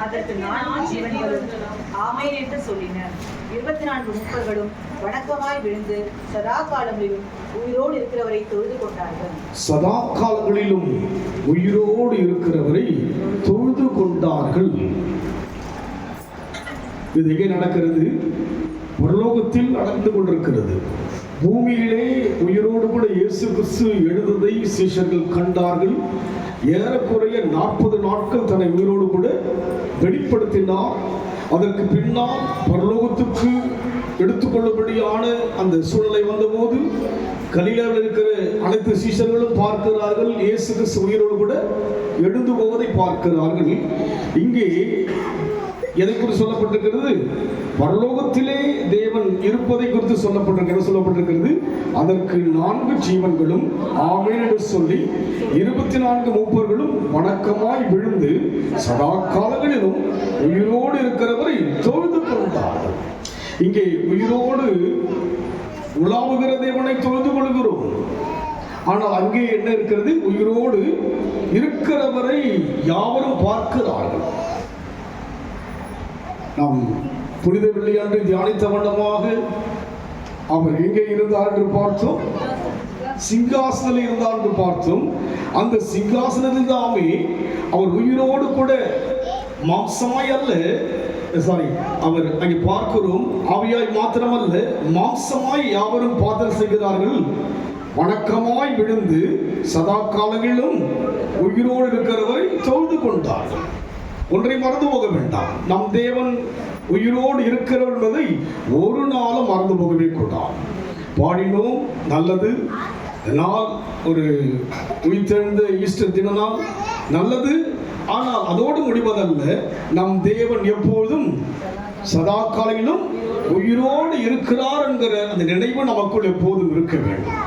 அதற்கு 4 ஜீவன்களும் ஆமென் என்று சொல்லின. 24 மூப்பர்களும் வணக்கமாய் விழுந்து சதா காலங்களிலும் உயிரோடு இருக்கிறவரை தொழுது கொண்டார்கள். சதா காலங்களிலும் உயிரோடு இருக்கிறவரை தொழுது கொண்டார்கள். இது எங்கே நடக்கிறது? பரலோகத்தில் நடந்து கொண்டிருக்கிறது. பூமியிலே உயிரோடு கூட இயேசு கிறிஸ்து எழுந்ததை சீஷர்கள் கண்டார்கள். ஏறக்குறைய 40 நாட்கள் தன்னை உயிரோடு கூட வெளிப்படுத்தினார். அதற்கு பின்னால் பரலோகத்துக்கு எடுத்துக்கொள்ளும்படியான அந்த சூழ்நிலை வந்தபோது கலிலேயாவில் இருக்கிற அனைத்து சீஷர்களும் பார்க்கிறார்கள், இயேசு கிறிஸ்து உயிரோடு கூட எழுந்து போவதை பார்க்கிறார்கள். இங்கே எதை குறித்து சொல்லப்பட்டிருக்கிறது? பரலோகத்திலே தேவன் இருப்பதை குறித்து சொல்லப்பட்டிருக்கிறது. அதற்கு 4 ஜீவன்களும் ஆமென் என்று சொல்லி 24 மூப்பர்களும் வணக்கமாய் விழுந்து சதா காலங்களிலும் உயிரோடு இருக்கிறவரை தொழுது கொண்டார்கள். இங்கே உயிரோடு உலாவுகிற தேவனை தொழுது கொள்கிறோம். ஆனால் அங்கே என்ன இருக்கிறது? உயிரோடு இருக்கிறவரை யாவரும் பார்க்கிறார்கள். நாம் புனித வெள்ளியன்று தியானித்த வண்ணமாக அவர் எங்கே இருந்தார் என்று பார்த்தோம். சிங்காசனத்தில் இருந்தார் என்று பார்த்தோம். அந்த சிங்காசனத்தில் தாமே அவர் உயிரோடு கூட மாம்சமாய் அல்ல, அவர் அங்கே பார்க்கிறோம், ஆவியாய் மாத்திரமல்ல மாம்சமாய் யாவரும் பாதல் செய்கிறார்கள். வணக்கமாய் விழுந்து சதா காலங்களிலும் உயிரோடு இருக்கிறவரை தொழுது கொண்டார்கள். ஒன்றை மறந்து போக வேண்டாம், நம் தேவன் உயிரோடு இருக்கிறவர் என்பதை ஒரு நாளும் மறந்து போகவே கூடாது. பாடினோம், நல்லது நாள், ஒரு உயிர்த்தெழுந்த ஈஸ்டர் தின நாள் நல்லது. ஆனால் அதோடு முடிவதல்ல, நம் தேவன் எப்பொழுதும் சதா காலங்களிலும் உயிரோடு இருக்கிறார் என்கிற அந்த நினைவு நமக்குள் எப்போதும் இருக்க வேண்டும்.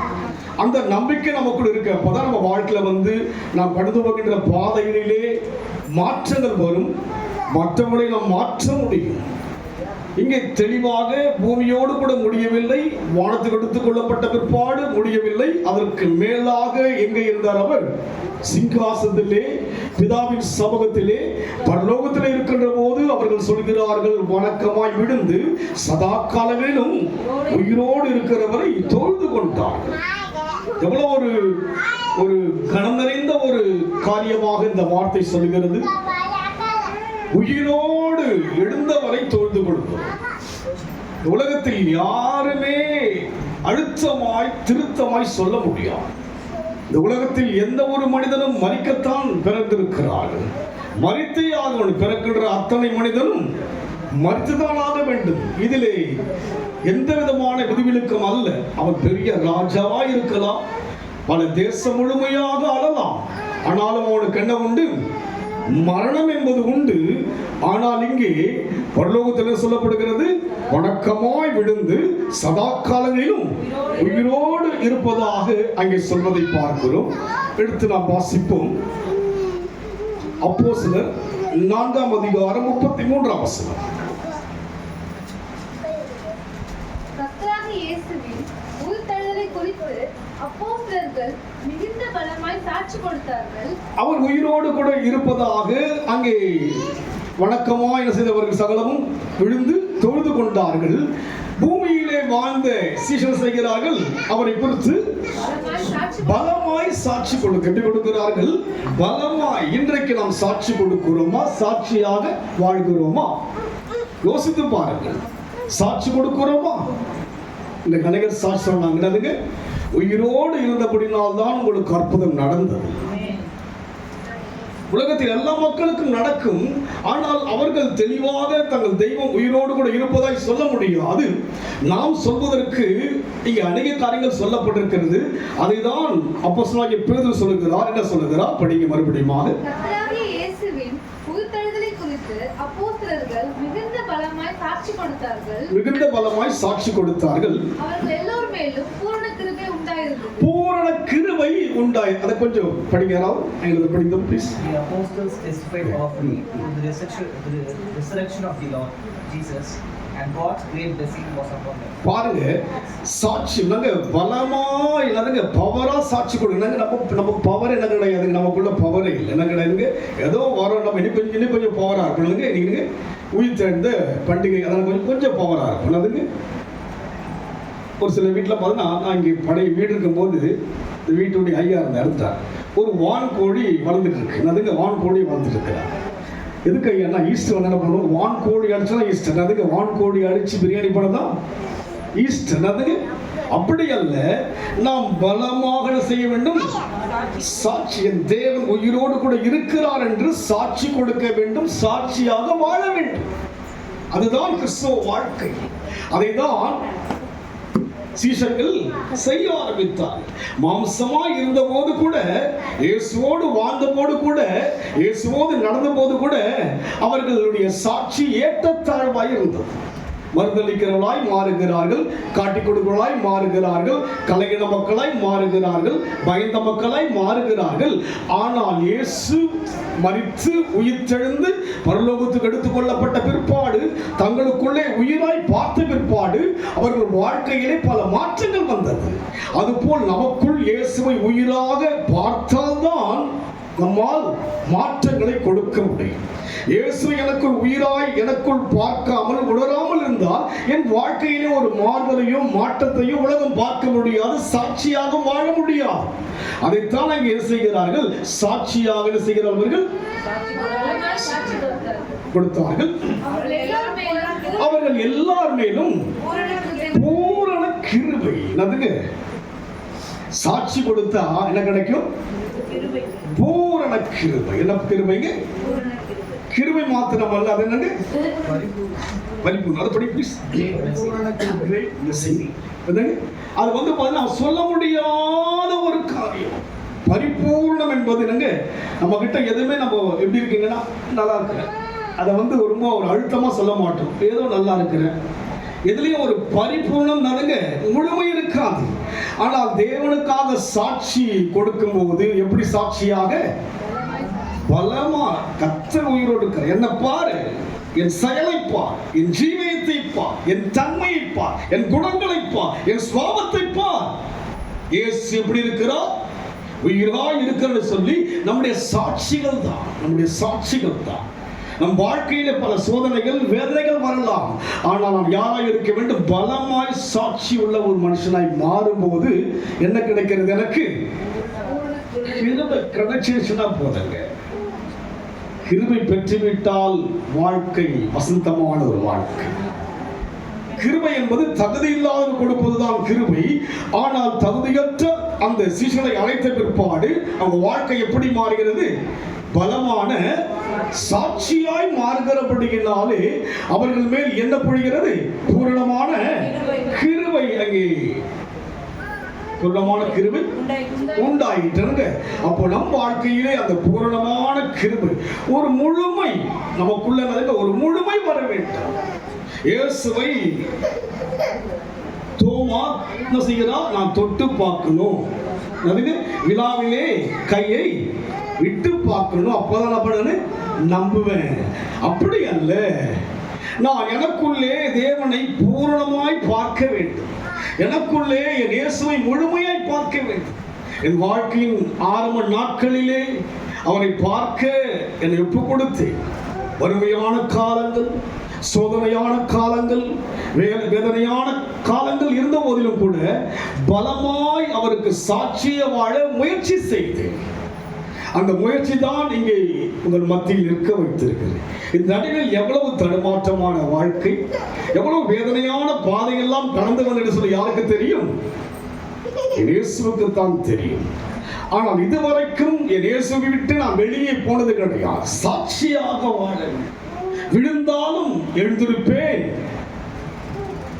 அந்த நம்பிக்கை நமக்குள் இருக்க, அப்பதான் நம்ம வாழ்க்கையில நாம் கடந்து போகின்ற பாதைகளிலே மாற்றங்கள் வரும், மற்றவர்களை நாம் மாற்ற முடியும். இங்கே தெளிவாக பூமியோடு கூட முடியவில்லை, வானத்துக்கு எடுத்துக் கொள்ளப்பட்ட பிற்பாடு முடியவில்லை. அதற்கு மேலாக எங்கே இருந்தார் அவர்? சிங்காசனத்திலே, பிதாவின் சமூகத்திலே, பரலோகத்திலே இருக்கின்ற போது அவர்கள் சொல்கிறார்கள், வணக்கமாய் விழுந்து சதா காலங்களிலும் உயிரோடு இருக்கிறவரை தொழுது கொண்டார்கள். எவ்வளவு ஒரு கணம் நிறைந்த ஒரு காரியமாக இந்த வார்த்தை சொல்கிறது. உயிரோடு எழுந்தவரை தொழுது கொள்கிறோம். உலகத்தில் யாருமே அழுத்தமாய் திருத்தமாய் சொல்ல முடியாது. இந்த உலகத்தில் எந்த ஒரு மனிதனும் மரிக்கத்தான் பிறந்திருக்கிறார்கள். மரித்தே ஆகணும். பிறக்கின்ற அத்தனை மனிதனும் மரித்துதான் ஆக வேண்டும். இதிலே எந்த விதமான விதிவிலக்கும் அல்ல. அவன் பெரிய ராஜாவா இருக்கலாம், பல தேசம் முழுமையாக ஆளலாம். ஆனாலும் அவனுக்கு என்ன உண்டு? மரணம் என்பது உண்டு. ஆனால் இங்கே பரலோகத்தில் சொல்லப்படுகிறது, வணக்கமாய் விழுந்து சதா காலங்களிலும் உயிரோடு இருப்பதாக அங்கே சொல்வதை பார்க்கிறோம். எடுத்து நாம் வாசிப்போம். அப்போஸ்தலர் 4ஆம் அதிகாரம் 33ஆம் வசனம். அவர் உயிரோடு கூட இருப்பதாக அங்கே வணக்கமாய் செய்தவர்கள் சகலமும் விழுந்து தொழுது கொண்டார்கள். பூமியிலே வாழ்ந்த சீஷர்கள் செய்கிறார்கள், அவரை குறித்து பலமாய் சாட்சி கொடுக்கிறார்கள். பலமாய் இன்றைக்கு நாம் சாட்சி கொடுக்கிறோமா? சாட்சியாக வாழ்கிறோமா? யோசித்து பாருங்கள். சாட்சி கொடுக்கிறோமா? இந்த கணவர் சாட்சி சொன்னாங்க, உயிரோடு இருந்தபடினால்தான் உங்களுக்கு அற்புதம் நடந்தது. உலகத்தில் எல்லா மக்களுக்கும் நடக்கும். ஆனால் அவர்கள் தெளிவாக தங்கள் தெய்வம் உயிரோடு கூட இருப்பதாய் சொல்ல முடியாது. நாம் சொல்வதற்கு இங்கே அநேக காரியங்கள் சொல்லப்பட்டிருக்கிறது. அதைதான் அப்போஸ்தலனாகிய பேதுரு சொல்லுகிறார். என்ன சொல்லுகிறார்? படிங்க மறுபடியும். மிகுந்த பலமாய் சாட்சி கொடுத்தார்கள். மிகுந்த பலமாய் சாட்சி கொடுத்தார்கள். அவர்கள் எல்லோர் மேலும் பூரண கிருபை உண்டாயிருந்தது. பூரண கிருபை உண்டாய். அதை கொஞ்சம் படிங்க. எங்களுக்கு படிங்க please. The apostles testified of the resurrection of the Lord Jesus, and God's great blessing was upon them. பாருங்க, சாட்சி நாங்க பலமா என்னதுங்க பவரா சாட்சி கொடுங்க. நமக்கு பவர் என்ன கிடையாதுங்க, நமக்குள்ள பவரே இல்லை என்ன கிடையாதுங்க. ஏதோ வரோம் நம்ம இன்னும் கொஞ்சம் பவரா இருக்கணுங்க. நீங்க உயிர் தெழுந்த பண்டிகை அதனால கொஞ்சம் பவரா இருக்கும் அதுங்க. ஒரு சில வீட்டில் பார்த்தீங்கன்னா, நான் இங்கே பழைய வீடு இருக்கும்போது இந்த வீட்டுடைய ஐயா இறந்துட்டார். ஒரு வான்கோழி வளர்ந்துட்டு இருக்கு. அதுங்க வான்கோழி வளர்ந்துட்டு இருக்கிறார். எதுக்கு ஐயா ஈஸ்டர் வந்து என்ன பண்ணுவோம், வான்கோழி அடிச்சா ஈஸ்டர். அதுக்கு வான்கோழி அடிச்சு பிரியாணி பண்ணதான் ஈஸ்டர். அதுக்கு அப்படி அல்ல, நாம் பலமாக செய்ய வேண்டும். சாட்சி, என் தேவன் உயிரோடு கூட இருக்கிறார் என்று சாட்சி கொடுக்க வேண்டும், சாட்சியாக வாழ வேண்டும். அதுதான் கிறிஸ்தவ வாழ்க்கை. அதைதான் சீஷர்கள் செய்ய ஆரம்பித்தார். மாம்சமாய் இருந்த போது கூட, இயேசுவோடு வாழ்ந்த போது கூட, இயேசுவோடு நடந்த போது கூட அவர்களுடைய சாட்சி ஏற்றத்தாழ்வாய் இருந்தது. மறுதளிக்கிறவர்களாய் மாறுகிறார்கள், காட்டிக் கொடுக்கிறவர்களாய் மாறுகிறார்கள், கலையின மக்களாய் மாறுகிறார்கள், பயந்த மக்களாய் மாறுகிறார்கள். ஆனால் இயேசு மரித்து உயிர்த்தெழுந்து பரலோகத்துக்கு எடுத்துக் கொள்ளப்பட்ட பிற்பாடு, தங்களுக்குள்ளே உயிராய் பார்த்த பிற்பாடு அவர்கள் வாழ்க்கையிலே பல மாற்றங்கள் வந்தது. அதுபோல் நமக்குள் இயேசுவை உயிராக பார்த்தால்தான் நம்மால் மாற்றங்களை கொடுக்க முடியும். இயேசு எனக்குள் உயிராய் எனக்குள் பார்க்காமல் உணராமல் இருந்தால் என் வாழ்க்கையிலே ஒரு மாறுதலையோ மாற்றத்தையோ உலகம் பார்க்க முடியாது, சாட்சியாக வாழ முடியாது. அதைத்தான் அங்கே என்ன செய்கிறார்கள், சாட்சியாக செய்கிறவர்கள் கொடுத்தார்கள். அவர்கள் எல்லார் மேலும் பூரண கிருபை. அதுங்க சாட்சி கொடுத்தா என்ன கிடைக்கும், பூரண கிருபை. என்ன கிருபைங்க, கிருபை மாத்திரம் அல்ல, அது என்னங்க பரிபூர்ணம். அது படி அது வந்து பாத்தீங்கன்னா சொல்ல முடியாத ஒரு காரியம். பரிபூர்ணம் என்பது என்னங்க, நம்ம கிட்ட எதுவுமே நம்ம எப்படி இருக்கீங்கன்னா நல்லா இருக்கிறேன், அதை வந்து ரொம்ப ஒரு அழுத்தமா சொல்ல மாட்டோம். ஏதோ நல்லா இருக்கிறேன், எதுலயும் ஒரு பரிபூர்ணம் நடங்க முழுமை இருக்காது. ஆனால் தேவனுக்காக சாட்சி கொடுக்கும் போது எப்படி சாட்சியாக பலமா கர்த்தர் உயிரோடு இருக்கிற என்ன பாரு, என் செயலை பார், என் ஜீவியத்தை பார், என் தன்மையை பார், என் குணங்களை பார், என் சுவாபத்தை பார். இயேசு எப்படி இருக்கிறார், உயிராய் இருக்கிறது சொல்லி நம்முடைய சாட்சிகள் தான், நம்முடைய சாட்சிகள் தான். நம் வாழ்க்கையில பல சோதனைகள் வேதனைகள் வரலாம், ஆனால் நாம் யாராய் இருக்க வேண்டும், பலமாய் சாட்சி உள்ள ஒரு மனுஷனாய் மாறும்போது என்ன கிடைக்கிறது, எனக்கு கிருபை கிடைச்சிருச்சுன்னா போதுங்க. கிருபை பெற்றுவிட்டால் வாழ்க்கை வசந்தமான ஒரு வாழ்க்கை. கிருபை என்பது தகுதி இல்லாத கொடுப்பதுதான் கிருபை. ஆனால் தகுதியற்ற அந்த சீஷனை அழைத்த பிற்பாடு அவங்க வாழ்க்கை எப்படி மாறுகிறது, பலமான சாட்சியாய் மாறுகிறபடியினாலே அவர்கள் மேல் என்ன பொழிகிறது, பூரணமான கிருபை. அங்கே பூரணமான கிருபை உண்டாயிட்டு. அப்போ நம் வாழ்க்கையிலே அந்த பூரணமான கிருபை, ஒரு முழுமை நமக்குள்ள ஒரு முழுமை வர வேண்டும். இயேசுவை தோமா என்ன செய்கிறார், நான் தொட்டு பார்க்கணும், அதுக்கு விழாவிலே கையை விட்டு பார்க்கணும், அப்பதான் அப்படி நம்புவேன். அப்படி அல்ல, நான் எனக்குள்ளே தேவனை பூரணமாய் பார்க்க வேண்டும், எனக்குள்ளே என் இயேசுவை முழுமையாய் பார்க்க வேண்டும். என் வாழ்க்கையின் ஆரம்ப நாட்களிலே அவரை பார்க்க என்னை ஒப்பு கொடுத்தேன். வறுமையான காலங்கள், சோதனையான காலங்கள், வேதனையான காலங்கள் இருந்த போதிலும் கூட பலமாய் அவருக்கு சாட்சிய வாழ முயற்சி செய்தேன். அந்த முயற்சி தான் இங்கே உங்கள் மத்தியில் இருக்க வைத்திருக்கிறது. இந்த நடுவில் எவ்வளவு தடுமாற்றமான வாழ்க்கை, எவ்வளவு வேதனையான பாதையெல்லாம் கடந்து வந்து சொல்லி யாருக்கு தெரியும், என் இயேசுவுக்கு தான் தெரியும். ஆனால் இதுவரைக்கும் என் இயேசுவை விட்டு நான் வெளியே போனது கிடையாது. சாட்சியாக வாழ, விழுந்தாலும் எழுந்திருப்பேன்,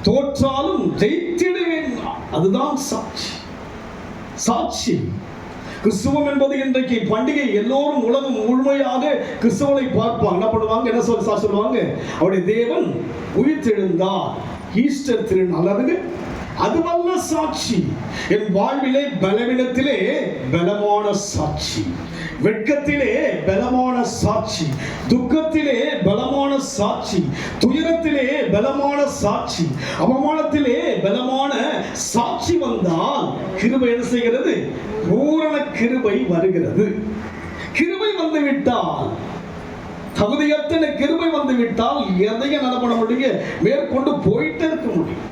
தோற்றாலும் ஜெயித்திடுவேன். அதுதான் சாட்சி. சாட்சி கிறிஸ்துவம் என்பது இன்றைக்கு பண்டிகை. எல்லோரும் உலகம் முழுமையாக கிறிஸ்துவனை பார்ப்பாங்க. என்ன பண்ணுவாங்க, என்ன சொல்லுவாங்க, அவருடைய தேவன் உயிர்த்தெழுந்தார், ஈஸ்டர் திருநாள். அதுவல்ல சாட்சி. என் வாழ்விலே பலவீனத்திலே பலமான சாட்சி, வெட்கத்திலே பலமான சாட்சி, துக்கத்திலே பலமான சாட்சி, துயரத்திலே பலமான சாட்சி, அவமானத்திலே பலமான சாட்சி வந்தால் கிருபை என்ன செய்கிறது? பூரண கிருபை வருகிறது. கிருபை வந்து விட்டால், தகுதியற்ற கிருபை வந்து விட்டால் எதையும் நடப்பட முடியும், மேற்கொண்டு போயிட்டே இருக்க முடியும்.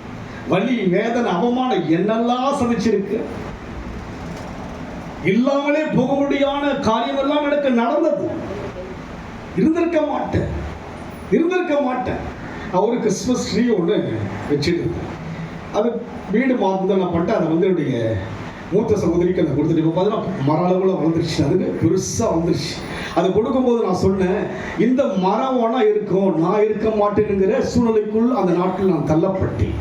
வலி, வேதனை, அவமானம் என்னெல்லாம் சந்திச்சிருக்கு, இல்லாமலே போக முடியாத காரியம் எல்லாம் எனக்கு நடந்தது. இருந்திருக்க மாட்டேன். ஒரு கிறிஸ்மஸ் ட்ரீ ஒன்று வச்சுருந்தேன். அது வீடு மாற்றம் நான் பண்ணிட்டு அதை வந்து என்னுடைய மூத்த சகோதரிக்கு அதை கொடுத்துட்டு, இப்போ பார்த்தீங்கன்னா மர அளவில் வளர்ந்துருச்சு, அதுக்கு பெருசாக வந்துருச்சு. அதை கொடுக்கும்போது நான் சொன்னேன், இந்த மரம் ஒன்றா இருக்கும், நான் இருக்க மாட்டேனுங்கிற சூழ்நிலைக்குள் அந்த நாட்கள் நான் தள்ளப்பட்டேன்.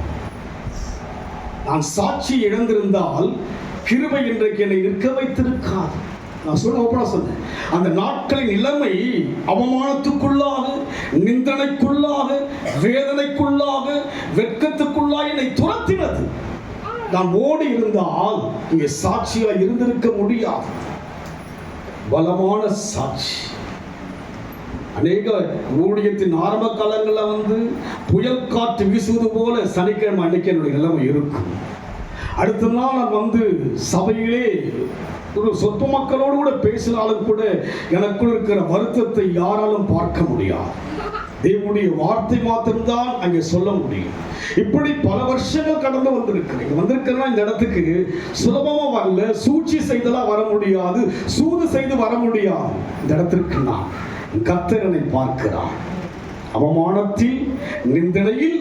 நான் சாட்சி இழந்திருந்தால் கிருபை இன்றைக்கு என்னை நிற்க வைத்திருக்காது. நான் சொன்னேன், அந்த நாட்களின் நிலைமை அவமானத்துக்குள்ளாக, நிந்தனைக்குள்ளாக, வேதனைக்குள்ளாக, வெட்கத்துக்குள்ளாக என்னை துரத்தினது. நான் ஓடி இருந்தால் இங்கே சாட்சியா இருந்திருக்க முடியாது. பலமான சாட்சி. அநேக ஊழியத்தின் ஆரம்ப காலங்களில் வந்து புயல் காற்று வீசுவது போல சனிக்கிழமை அன்னைக்கு என்னுடைய நிலைமை இருக்கும். அடுத்த நாள் நான் வந்து சபையிலே ஒரு சொற்ப மக்களோடு கூட பேசினாலும் கூட எனக்குள் இருக்கிற வருத்தத்தை யாராலும் பார்க்க முடியாது. தேவனுடைய வார்த்தை மாத்திரம்தான் அங்கே சொல்ல முடியும். இப்படி பல வருஷங்கள் கடந்து வந்திருக்கிறேன். இந்த இடத்துக்கு சுலபமா வரல, சூழ்ச்சி செய்தெல்லாம் வர முடியாது, சூது செய்து வர முடியாது. இந்த இடத்திற்கு நான் கர்த்தரனை பார்க்கிறான். அவமானத்தில், நிந்தனையில்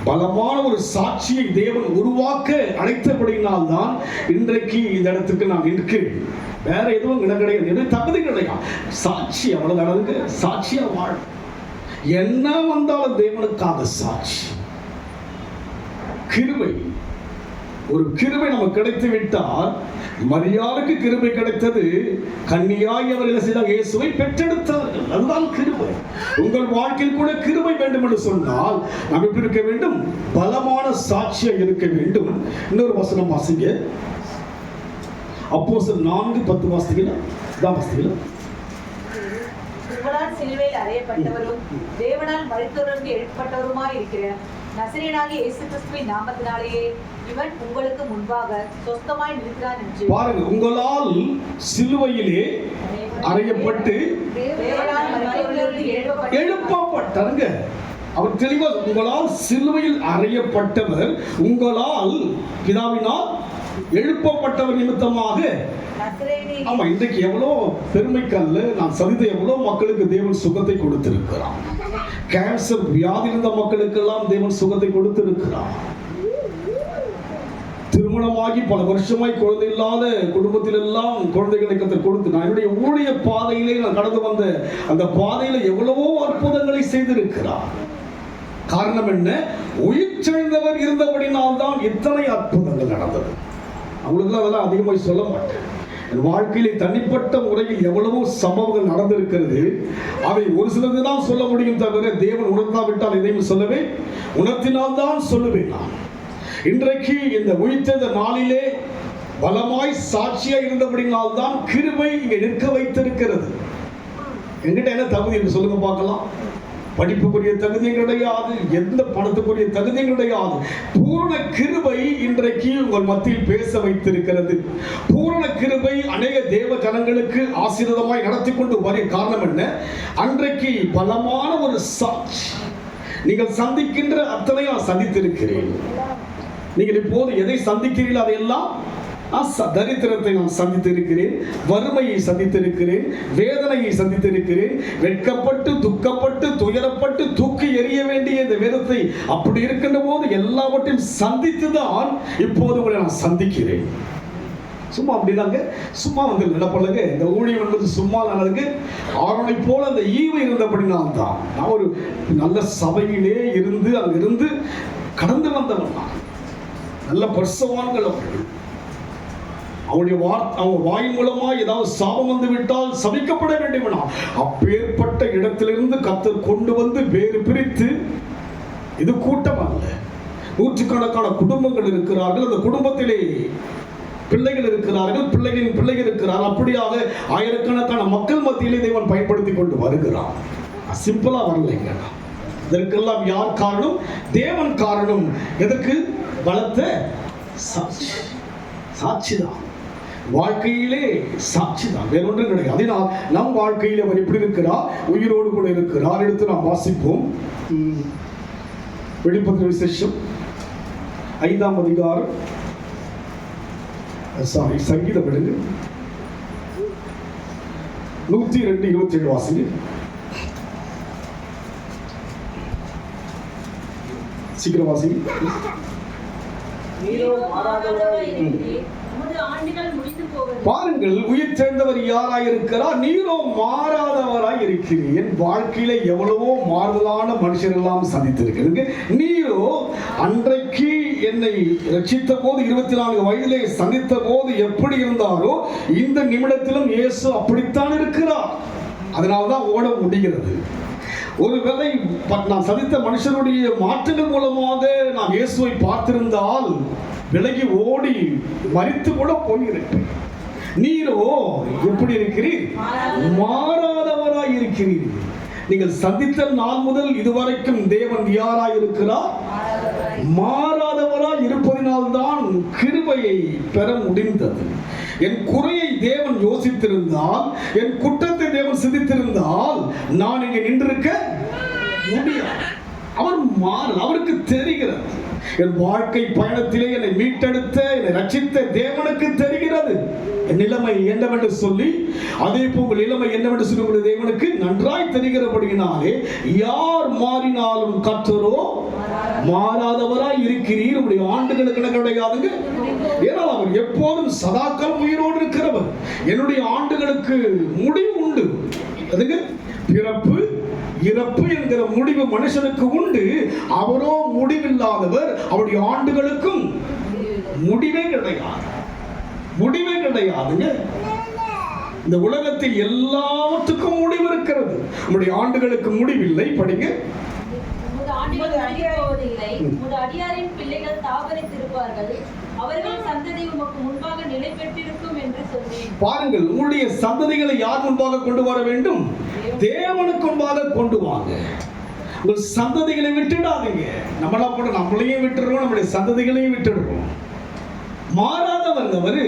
பலமான ஒரு சாட்சியை தேவன் உருவாக்க அழைத்தபடியினால் தான் இன்றைக்கு இந்த இடத்துக்கு நான் இருக்கிறேன். வேற எதுவும் கிடையாது, தகுதி கிடையாது. சாட்சி அவ்வளவு சாட்சியா வாழ என்ன வந்தாலும் தேவனுக்காக சாட்சி. கிருபை, ஒரு கிருபை நமக்கு கிடைத்து விட்டால், மரியாளுக்கு கிருபை கிடைத்தது, கன்னியாய் அவர்கள் செய்த இயேசுவை பெற்றெடுத்தார்கள். அதுதான் கிருபை. உங்கள் வாழ்க்கையில் கூட கிருபை வேண்டும் என்று சொன்னால் நாம் எப்படி இருக்க வேண்டும்? பலமான சாட்சியா இருக்க வேண்டும். இன்னொரு வசனம் வாசிங்க. அப்போஸ்தலர் 4:10 வாசித்தீங்களா? உங்களால் சிலுவையில் அறையப்பட்டவரும் தேவனால் மரித்தோருக்கு எழுப்பப்பட்டவருமாய் இருக்கிற நசரேயனாகிய இயேசு கிறிஸ்துவின் நாமத்தினாலேயே இவன் உங்களுக்கு முன்பாக சொஸ்தமாய் நிற்கிறான் என்று. பாருங்க, உங்களால் சிலுவையிலே அறையப்பட்டு தேவனால் மரித்தோரிலிருந்து எழுப்பப்பட்டாருங்க. அவர் தெளிவா, உங்களால் சிலுவையில் அறையப்பட்டவர், உங்களால் பிதாவினால் எழுப்பப்பட்டவர் நிமித்தமாக. ஆமா, இன்றைக்கு எவ்வளோ பெருமைக்கல்ல நான் சதித்த எவ்வளோ மக்களுக்கு தேவன் சுகத்தை கொடுத்திருக்கிறான். கேன்சர் வியாதி இருந்த மக்களுக்கெல்லாம் தேவன் சுகத்தை கொடுத்திருக்கிறான். திருமணமாகி பல வருஷமாய் குழந்தை இல்லாத குடும்பத்தில் எல்லாம் குழந்தைகளை கொடுத்து நான் என்னுடைய ஊழிய பாதையிலே நான் கடந்து வந்த அந்த பாதையில எவ்வளவோ அற்புதங்களை செய்திருக்கிறார். காரணம் என்ன? உயிர்த்தெழுந்தவர் இருந்தபடினால்தான் இத்தனை அற்புதங்கள் நடந்தது. அவங்களுக்கு அதெல்லாம் அதிகமாக சொல்ல மாட்டேன். என் வாழ்க்கையிலே தனிப்பட்ட முறையில் எவ்வளவோ சம்பவங்கள் நடந்திருக்கிறது. அதை ஒரு சிலது தான் சொல்ல முடியும் தவிர தேவன் உணர்த்தாவிட்டால் எதையும் சொல்லவே, உணர்த்தினால்தான் சொல்லுவேன். நான் இன்றைக்கு இந்த உயிர்த்தெழுந்த நாளிலே பலமாய் சாட்சியா இருந்தபடினால்தான் கிருபை இங்கே நிற்க வைத்திருக்கிறது. என்கிட்ட என்ன தகுதி என்று சொல்லுங்க பார்க்கலாம். படிப்புக்குரிய தகுதியும் கிடையாது, எந்த பணத்துக்குரிய தகுதியும் கிடையாது. பூரண கிருபை இன்றைக்கு உங்கள் மத்தியில் பேச வைத்திருக்கிறது. பூரண கிருபை அநேக தேவ ஜனங்களுக்கு ஆசீர்வாதமாய் நடத்தி கொண்டு வரும். காரணம் என்ன? அன்றைக்கு பலமான ஒரு சாட்சி. நீங்கள் சந்திக்கின்ற அத்தனையும் சந்தித்திருக்கிறேன். நீங்கள் இப்போது எதை சந்திக்கிறீர்கள் அதையெல்லாம், தரித்திரத்தை நான் சந்தித்திருக்கிறேன், வறுமையை சந்தித்திருக்கிறேன், வேதனையை சந்தித்திருக்கிறேன், வெட்கப்பட்டு துக்கப்பட்டு துயரப்பட்டு தூக்கி எறிய வேண்டிய இந்த வேதத்தை அப்படி இருக்கின்ற போது எல்லாவற்றையும் சந்தித்துதான் இப்போது உங்களை நான் சந்திக்கிறேன். சும்மா அப்படிதாங்க, சும்மா வந்து நடப்பலங்க. இந்த ஊழியம் என்பது சும்மா நடக்கு. ஆரோனை போல அந்த ஈவு இருந்தபடினால் தான் நான் ஒரு நல்ல சபையிலே இருந்து அங்கிருந்து கடந்து வந்தவன். நான் நல்ல பரிசுத்தவான்கள் அவர்கள். அவங்க வாயின் மூலமாக ஏதாவது சாபம் வந்து விட்டால் சபிக்கப்பட வேண்டும். அப்பேற்பட்ட இடத்திலிருந்து கர்த்தர் கொண்டு வந்து வேறு பிரித்து, இது கூட்டம் அல்ல, நூற்றுக்கணக்கான குடும்பங்கள் இருக்கிறார்கள். அந்த குடும்பத்திலே பிள்ளைகள் இருக்கிறார்கள், பிள்ளைகளின் பிள்ளைகள் இருக்கிறார்கள். அப்படியாக ஆயிரக்கணக்கான மக்கள் மத்தியிலே தேவன் பயன்படுத்தி கொண்டு வருகிறார். சிம்பிளா வரலைங்க. இதற்கெல்லாம் யார் காரணம்? தேவன் காரணம். எதற்கு? பலத்த சாட்சி. சாட்சிதான் வாழ்க்கையிலே சாட்சிதான், வேற ஒன்றும் கிடையாது. அதனால் நம் வாழ்க்கையில் அவர் எப்படி இருக்கிறார்? உயிரோடு கூட இருக்கிறார். எடுத்து நாம் வாசிப்போம். வெளிப்படுத்தின விசேஷம் 5ஆம் அதிகாரம், சங்கீதம் எடுங்க, 102:27 வாசிங்க. சீக்கிரம் வாசிங்க. பாருங்கள், உயிர் சேர்ந்தவர் யாராய் இருக்கிறார்? நீரோ மாறாதவராய் இருக்கிறீர். என் வாழ்க்கையில எவ்வளவோ மாறுதலான மனுஷர் எல்லாம் சந்தித்திருக்கிறது. நீரோ அன்றைக்கு என்னை ரட்சித்த போது 24 வயதிலே சந்தித்த போது எப்படி இருந்தாரோ இந்த நிமிடத்திலும் இயேசு அப்படித்தான் இருக்கிறார். அதனால்தான் ஓட முடிகிறது. ஒருவேளை நான் சந்தித்த மனுஷனுடைய மாற்றங்கள் மூலமாக நான் இயேசுவை பார்த்திருந்தால் விலகி ஓடி மரித்து கூட போயிருப்பேன். நீரோ எப்படி இருக்கிறீர்? மாறாதவராய் இருக்கிறீர். நீங்கள் சந்தித்த நாள் முதல் இதுவரைக்கும் தேவன் யாராய் இருக்கிறார்? மாறாதவராய் இருப்பதினால்தான் கிருபையை பெற முடிந்தது. என் குறையை தேவன் யோசித்திருந்தால், என் குற்றத்தை தேவன் சிந்தித்திருந்தால் நான் இங்கே நின்றிருக்க முடியாது. அவருக்கு தெரிகிறது. என் வாழ்க்கை பயணத்திலே என்னை மீட்டெடுத்த, என்னை ரட்சித்த தேவனுக்கு தெரிகிறது என் நிலைமை என்னவென்று சொல்லி. அதே போல் உங்கள் நிலைமை என்னவென்று சொல்லி உங்கள் தேவனுக்கு நன்றாய் தெரிகிறபடியினாலே யார் மாறினாலும் கர்த்தரோ மாறாதவராய் இருக்கிறீர். உங்களுடைய ஆண்டுகளுக்கு என்ன கிடையாதுங்க. ஏனால் அவர் எப்போதும் சதாக்காலம் உயிரோடு இருக்கிறவர். என்னுடைய ஆண்டுகளுக்கு முடிவு உண்டு. அதுங்க பிறப்பு இறப்பு என்கிற முடிவு மனுஷனுக்கு உண்டு. அவரோ முடிவில்லாதவர். அவருடைய ஆண்டுகளுக்கும் முடிவே கிடையாது. முடிவே கிடையாதுங்க. இந்த உலகத்தில் எல்லாவற்றுக்கும் முடிவு இருக்கிறது. நம்முடைய ஆண்டுகளுக்கு முடிவில்லை. படிங்க. அடியாரின் பிள்ளைகள் தாவரித்திருப்பார்கள், அவர்கள் சந்ததி உமக்கு முன்பாக நிலை பெற்றிருக்கும் என்று சொன்னேன். பாருங்கள், உங்களுடைய சந்ததிகளை யார் முன்பாக கொண்டு வர வேண்டும்? தேவனுக்கு முன்பாக கொண்டு வாங்க. உங்கள் சந்ததிகளை விட்டுடாதீங்க. நம்மளா கூட நம்மளையும் விட்டுடுறோம், நம்முடைய சந்ததிகளையும் விட்டுடுறோம். மாறாதவங்க அவரு.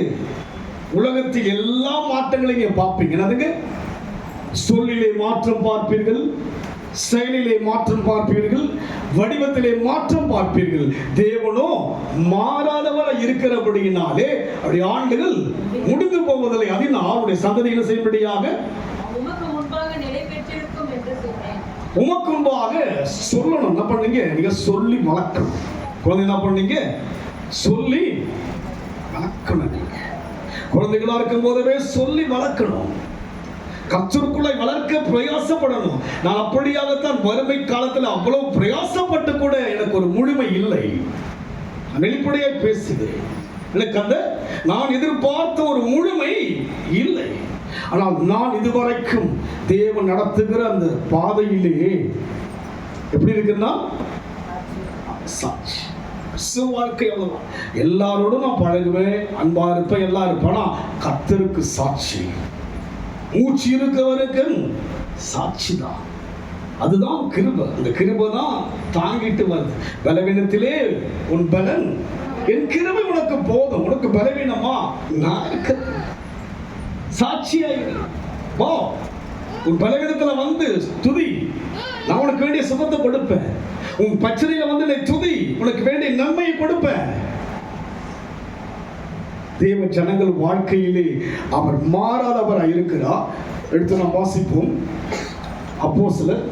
உலகத்தில் எல்லா மாற்றங்களையும் பார்ப்பீங்க. அதுங்க சொல்லிலே மாற்றம் பார்ப்பீர்கள், செயலிலே மாற்றம் பார்ப்பீர்கள், வடிவத்திலே மாற்றம் பார்ப்பீர்கள். தேவனோ மாறாதவராய் இருக்கிறபடியினாலே அவருடைய ஆண்டுகள் முடிந்து போவதில்லை. அதனால் அவருடைய சந்ததிகளை செய்யும்படியாக உமக்கு முன்பாக நிலை பெற்றிருக்கும் என்று சொன்னேன். உமக்கு முன்பாக சொல்லணும். என்ன பண்ணீங்க? நீங்க சொல்லி வளர்க்கணும். குழந்தை என்ன பண்ணீங்க? சொல்லி வளர்க்கணும். நீங்க குழந்தைகளா இருக்கும் போதவே சொல்லி வளர்க்கணும். கர்த்தருக்குள்ளே வளர்க்க பிரயாசப்படணும். நான் அப்படியாகத்தான் வறுமை காலத்தில் அவ்வளவு பிரயாசப்பட்டு கூட எனக்கு ஒரு முழுமை இல்லை. வெளிப்படையாக பேசுகிறேன். எனக்கு அந்த நான் எதிர்பார்த்த ஒரு முழுமை இல்லை. ஆனால் நான் இதுவரைக்கும் தேவன் நடத்துகிற அந்த பாதையிலேயே எப்படி இருக்குன்னா சாட்சி. வாழ்க்கை எல்லாரோடும் நான் பழகுவேன், அன்பா இருப்பேன், எல்லாம் இருப்பேன். கர்த்தருக்கு சாட்சி. மூச்சு இருக்கவருக்கு சாட்சிதான். அதுதான் கிருபை. அந்த கிருபை தான் தாங்கிட்டு வருது. பலவீனத்திலே உன் பலன், என் கிருபை உனக்கு போதும். உனக்கு பலவீனமா? நான் இருக்க சாட்சியாயிரு. வா, உன் பலவீனத்துல வந்து துதி, நான் உனக்கு வேண்டிய சுகத்தை கொடுப்பேன். உன் பிரச்சனையில வந்து நீ துதி, உனக்கு வேண்டிய நன்மையை கொடுப்பேன். தேவ ஜனங்கள் வாழ்க்கையிலே அவர் மாறாதவராய் இருக்கிறார். எடுத்து நாம் வாசிப்போம். அப்போஸ்தலர்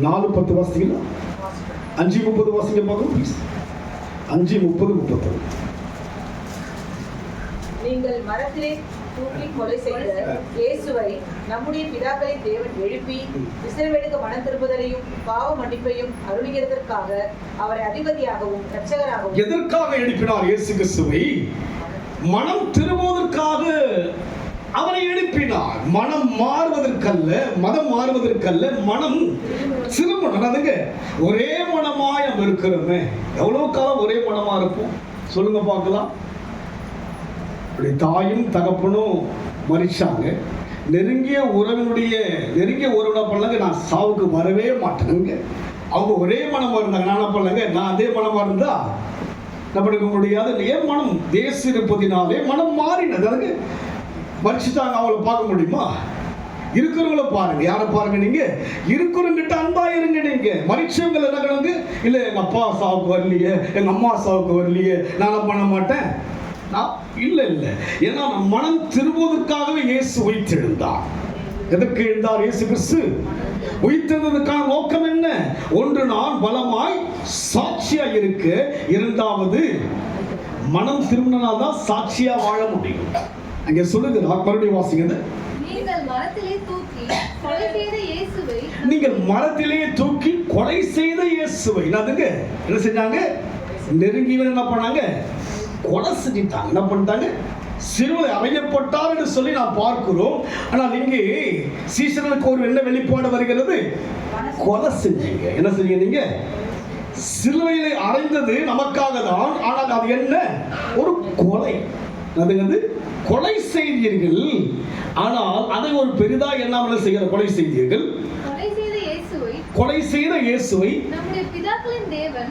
4:10 வாசிங்களா? 5:30 வாசிங்க பார்க்கலாம் ப்ளீஸ். 5:30. நீங்கள் மரத்திலே தூக்கி கொலை செய்த இயேசுவை நம்முடைய பிதாக்களின் தேவன் எழுப்பி இஸ்ரவேலுக்கு மனம் திரும்புதலையும் பாவ மன்னிப்பையும் அருளுகிறதற்காக அவரை அதிபதியாகவும் இரட்சகராகவும். எதற்காக எழுப்பினார் இயேசு கிறிஸ்துவை? மனம் திரும்புவதற்காக அவரை எழுப்பினார். மனம் மாறுவதற்கல்ல, மதம் மாறுவதற்கல்ல, மனம் திரும்பணும். ஒரே மனமாய் நம்ம இருக்கிறோமே. எவ்வளவு காலம் ஒரே மனமா இருப்போம் சொல்லுங்க பார்க்கலாம். தாயும் தகப்பனும் மரிச்சாங்க. நெருங்கிய உறவினா பண்ணலங்க, நான் சாவுக்கு வரவே மாட்டேனுங்க. அவங்க ஒரே மனமா இருந்தாங்க, நான் பண்ணலங்க, நான் அதே மனமா இருந்தா நம்மளுக்கு முடியாது. ஏன் மனம் தேச இருப்பதினாலே மனம் மாறினது. மறிச்சுட்டாங்க, அவங்கள பார்க்க முடியுமா? இருக்கிறவங்கள பாருங்க. யாரை பாருங்க? நீங்க இருக்கிறவங்கிட்ட அன்பா இருங்க. நீங்க மறிச்சவங்க என்ன கிடந்து, இல்ல எங்க அப்பா சாவுக்கு வரலையே, எங்க அம்மா சாவுக்கு வரலையே, நான் பண்ண மாட்டேன். இல்ல இல்ல, ஏன்னா மனம் திரும்புவதற்காகவே இயேசு உயிர்த்தெழுந்தார். எதற்கு எழுந்தார் இயேசு கிறிஸ்து? உயிர்த்தெழுந்ததற்கான நோக்கம் என்ன? ஒன்று, நான் பலமாய் சாட்சியாய் இருக்க. இரண்டாவது, மனம் திரும்பினால் தான் சாட்சியா வாழ முடியும். அங்கே சொல்லுகிறார், மறுபடியும் வாசிங்க. நீங்கள் மரத்திலே தூக்கி கொலை செய்த இயேசுவை என்ன செஞ்சாங்க? நெருங்கியவன் என்ன பண்ணாங்க? கொலை செஞ்சிட்டாங்க. என்ன பண்ணிட்டாங்க? சிலுவையில் அறையப்பட்டார் என்று சொல்லி நாம் பார்க்கிறோம். ஆனால் இங்கே சீசனுக்கு ஒரு என்ன வெளிப்பாடு வருகிறது? கொலை செஞ்சீங்க. என்ன செஞ்சீங்க? நீங்க சிலுவையிலே அறைந்தது நமக்காக தான். ஆனால் அது என்ன? ஒரு கொலை. அது கொலை செய்தீர்கள். ஆனால் அதை ஒரு பெரிதா எண்ணாமல் செய்கிற கொலை செய்தீர்கள். கொலை செய்த இயேசுவை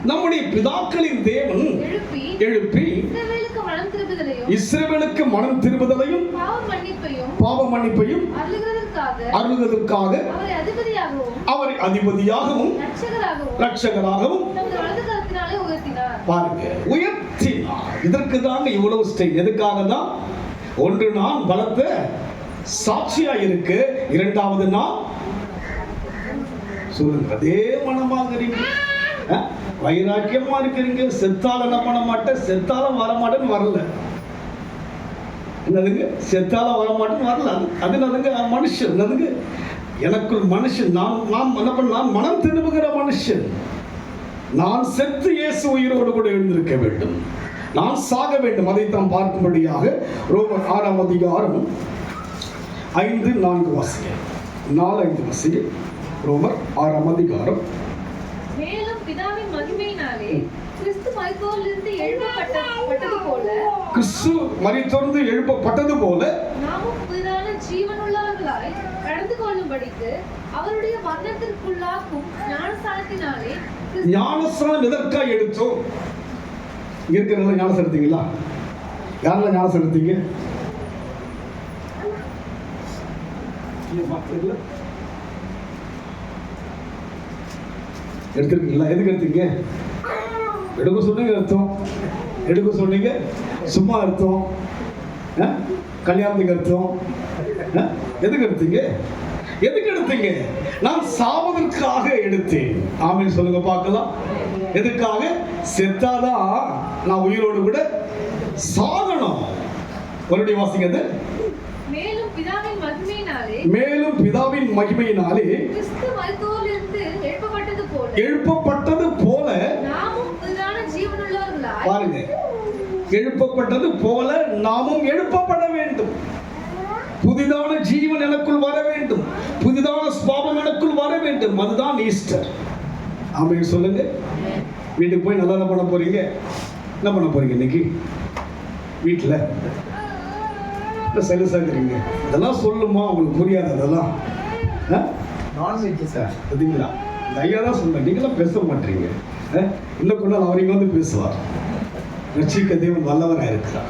நம்முடைய பிதாக்களின் தேவன் எழுப்பி இஸ்ரவேலுக்கு மனம் திரும்புதலையும் பாவ மன்னிப்பையும் அருளுவதற்காக அவரை அதிபதியாகவும் இரட்சகராகவும் பாருங்க உயர்த்தினார். இதற்கு தாங்க இவ்வளவு ஸ்டைல். எதுக்காக தான்? ஒன்று, நான் பலத்த சாட்சியா இருக்கு. இரண்டாவது, நான் சொல்லுங்க அதே மனமாக இருக்கீங்க, வைராக்கியமா இருக்கிறீங்க. செத்தால என்ன பண்ண மாட்டேன், செத்தால வரமாட்டேன்னு வரல. என்னதுங்க? செத்தால வரமாட்டேன்னு வரல. அது என்னதுங்க? மனுஷன். என்னதுங்க? எனக்குள் மனுஷன். நான் என்ன பண்ண? நான் மனம் திரும்புகிற மனுஷன். நான் செத்து இயேசு உயிரோடு கூட எழுந்திருக்க வேண்டும். நான் சாக வேண்டும். அதைத்தான் பார்க்கும்படியாக ரோமர் 6ஆம் அதிகாரம் 5-4 வாசிங்க. 4-5 வாசிங்க. ரோமர் 6ஆம் அதிகாரம். மேலும் பிதாவின் மகிமையினாலே கிறிஸ்து மரித்தோரிலிருந்து எழுப்பப்பட்டது போல நாமும் புதிதான ஜீவனுள்ளவர்களாய் நடந்து கொள்ளும்படிக்கு அவருடைய மரணத்திற்குள்ளாக்கும் ஞானஸ்நானத்தினாலே. ஞானஸ்நானம் எதற்காக எடுத்தோம்? இங்க இருக்கிறவங்க ஞானம் செலுத்தீங்களா? யாரெல்லாம் ஞானம் செலுத்தீங்க? எடுத்திருக்கீங்களா? எதுக்கு எடுத்தீங்க? எடுக்க சொன்னீங்க அர்த்தம், எடுக்க சொன்னீங்க சும்மா அர்த்தம், கல்யாணத்துக்கு அர்த்தம். எதுக்கு எடுத்தீங்க? எதுக்கு எடுத்தீங்க? நான் சாவதற்காக எடுத்தேன். ஆமென் சொல்லுங்க பார்க்கலாம். எதுக்காக? செத்தாதான் நான் உயிரோடு கூட சாகணும். மறுபடியும் வாசிங்க. மேலும் பிதாவின் மகிமையினாலே கிறிஸ்து மரித்தோரிலிருந்து எழுப்பப்பட்டது போல நாமும் புதிதான ஜீவனுள்ளவர்களாய். பாருங்க, எழுப்பப்பட்டது போல நாமும் எழுப்பப்பட வேண்டும். புதிதான ஜீவன் எனக்குள் வர வேண்டும். புதிதான ஸ்வாபம் எனக்குள் வர வேண்டும். அதுதான் ஈஸ்டர். ஆமென் சொல்லுங்க. வீட்டுக்கு போய் நல்லா பண்ண போறீங்க? என்ன பண்ண போறீங்க இன்னைக்கு வீட்டில்? செலுசாக்குறீங்க. இதெல்லாம் சொல்லுமா? உங்களுக்கு புரியாது. அதெல்லாம் நான்வெஜ் சார். பார்த்தீங்களா? இந்த ஐயா தான் சொல்றேன். நீங்களாம் பேச மாட்டீங்க. இன்னும் கொண்டால் அவரையும் வந்து பேசுவார். ரட்சிக்க தேவன் வல்லவராக இருக்கிறார்.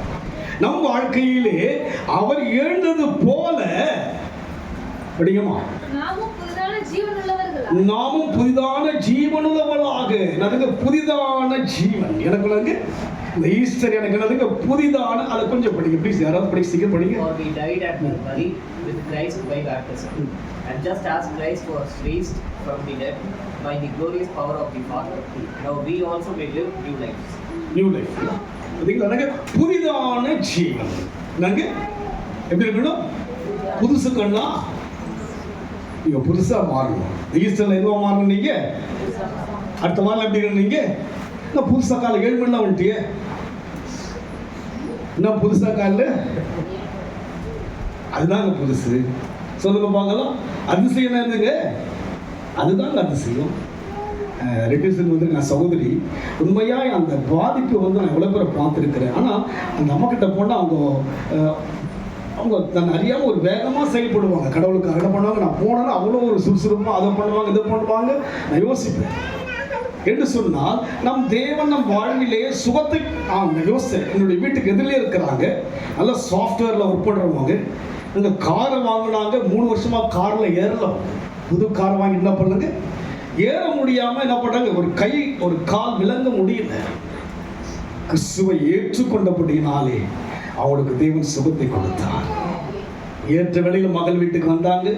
நம் வாழ்க்கையிலே அவர் எழுந்தது போல படிக்குமா? நாமும் புதிதான ஜீவனுள்ளவர்களாக. எனக்கு புதிதான ஜீவன் எனக்குள்ள இந்த ஈஸ்டர் எனக்கு என்னதுங்க? புதிதான. அதை கொஞ்சம் படிங்க ப்ளீஸ். யாராவது படிக்க சீக்கிரம் படிங்க. For we died at Calvary with Christ by baptism, and just as Christ was raised from the dead by the glorious power of the Father, now we also may live new lives. New life. அதுக்கு புதிதான ஜீவன். நாங்க எப்படி இருக்கணும்? புதுசுக்கண்ணா நீங்க புதுசா மாறணும். ஈஸ்டர்ல எதுவா மாறணும்? நீங்க அடுத்த வாரம் எப்படி இருந்தீங்க? நான் புதுசா காலைல 7 மணிலாம் வந்துட்டியே. என்ன புதுசா காலைல? அதுதாங்க புதுசு. சொல்லுங்க பார்க்கலாம். அதிசயம் என்ன இருந்துங்க? அதுதாங்க அதிசயம். ரெட்டிசன் வந்து நான் சகோதரி உண்மையாக அந்த பாதிப்பு வந்து நான் எவ்வளோ பேரை பார்த்துருக்கிறேன். ஆனால் அந்த அம்மா கிட்ட போனால் அவங்க அவங்க நான் அறியாம ஒரு வேகமா செயல்படுவாங்க. கடவுளுக்கு என்ன பண்ணுவாங்க, நான் போனேன்னா அவ்வளோ ஒரு சுறுசுறுப்பாக அதை பண்ணுவாங்க இதை பண்ணுவாங்க. நான் யோசிப்பேன் என்று சொன்னால் நம் தேவன் நம் வாழ்விலே சுகத்தை யோசித்தேன். என்னுடைய வீட்டுக்கு எதிரிலே இருக்கிறாங்க, நல்ல சாஃப்ட்வேரில் ஒர்க் பண்ணுறவங்க. இந்த காரை வாங்கினாங்க, 3 வருஷமா காரில் ஏறலாம். புது கார் வாங்கி என்ன பண்ணுங்க, ஏற முடியாமல் என்ன பண்ணுறாங்க, ஒரு கை ஒரு கால் விளங்க முடியல. கிறிஸ்துவை ஏற்றுக்கொண்டபடினாலே அவளுக்கு தேவன் சுகத்தை கொடுத்தார். ஏற்ற வேளையில் மகள் வீட்டுக்கு வந்தாங்க,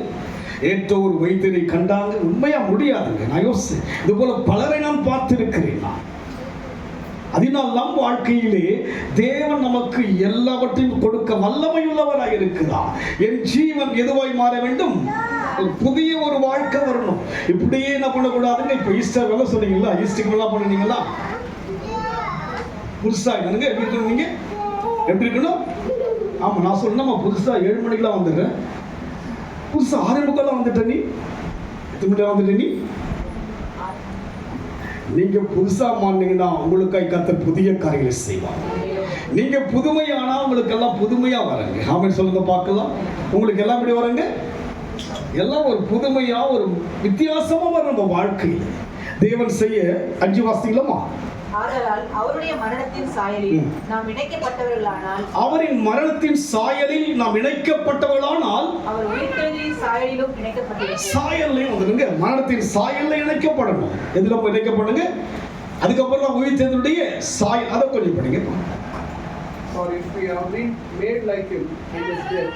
ஏற்ற ஒரு வைத்தியரை கண்டாங்க. உண்மையா முடியாதுங்க. நான் யோசிச்சேன், இது போல பலரை நான் பார்த்திருக்கிறேன். அதனால் நம் வாழ்க்கையிலே தேவன் நமக்கு எல்லாவற்றையும் கொடுக்க வல்லமையுள்ளவராக இருக்கிறார். என் ஜீவன் எதுவாய் மாற வேண்டும், புதிய ஒரு வாழ்க்கை வரணும். இப்படியே என்ன பண்ணக்கூடாதுங்க. இப்போ ஈஸ்டர் வேலை சொன்னீங்களா, ஈஸ்டருக்கு எல்லாம் பண்ணுனீங்களா, புதுசா என்னங்க எப்படி இருக்கணும், நீங்க எப்படி இருக்கணும்? ஆமா, நான் சொன்னா புதுசா 7 மணிக்கெல்லாம் வந்துடுறேன், புதுசா 6:45 வந்துட்ட, நீ எத்தனை மணி வந்துட்ட? நீங்க புதுசா மாறினீங்கன்னா உங்களுக்காக கர்த்தர் புதிய காரியங்களை செய்வாங்க. நீங்க புதுமையானா உங்களுக்கு எல்லாம் புதுமையா வரங்க. ஆமென் சொல்லுங்க பார்க்கலாம். உங்களுக்கு எல்லாம் எப்படி வரங்க, எல்லாம் ஒரு புதுமையா ஒரு வித்தியாசமா வரும் நம்ம வாழ்க்கையில். தேவன் செய்ய 5 வாசிங்களா. ஆதலால் அவருடைய மரணத்தின் சாயலில் நாம் இணைக்கப்பட்டவர்களானால், அவரின் மரணத்தின் சாயலில் நாம் இணைக்கப்பட்டவர்களானால் அவர் உயிர்த்தெழுதலின் சாயலிலும் இணைக்கப்பட்டிருக்கிறோம். சாயல்லையும் வந்துருங்க, மரணத்தின் சாயல்ல இணைக்கப்படணும். எதுல போய் இணைக்கப்படுங்க, அதுக்கப்புறம் தான் உயிர்த்தெழுதலுடைய சாயல். அதை கொஞ்சம் படிங்க. For if we have been made like him in his death,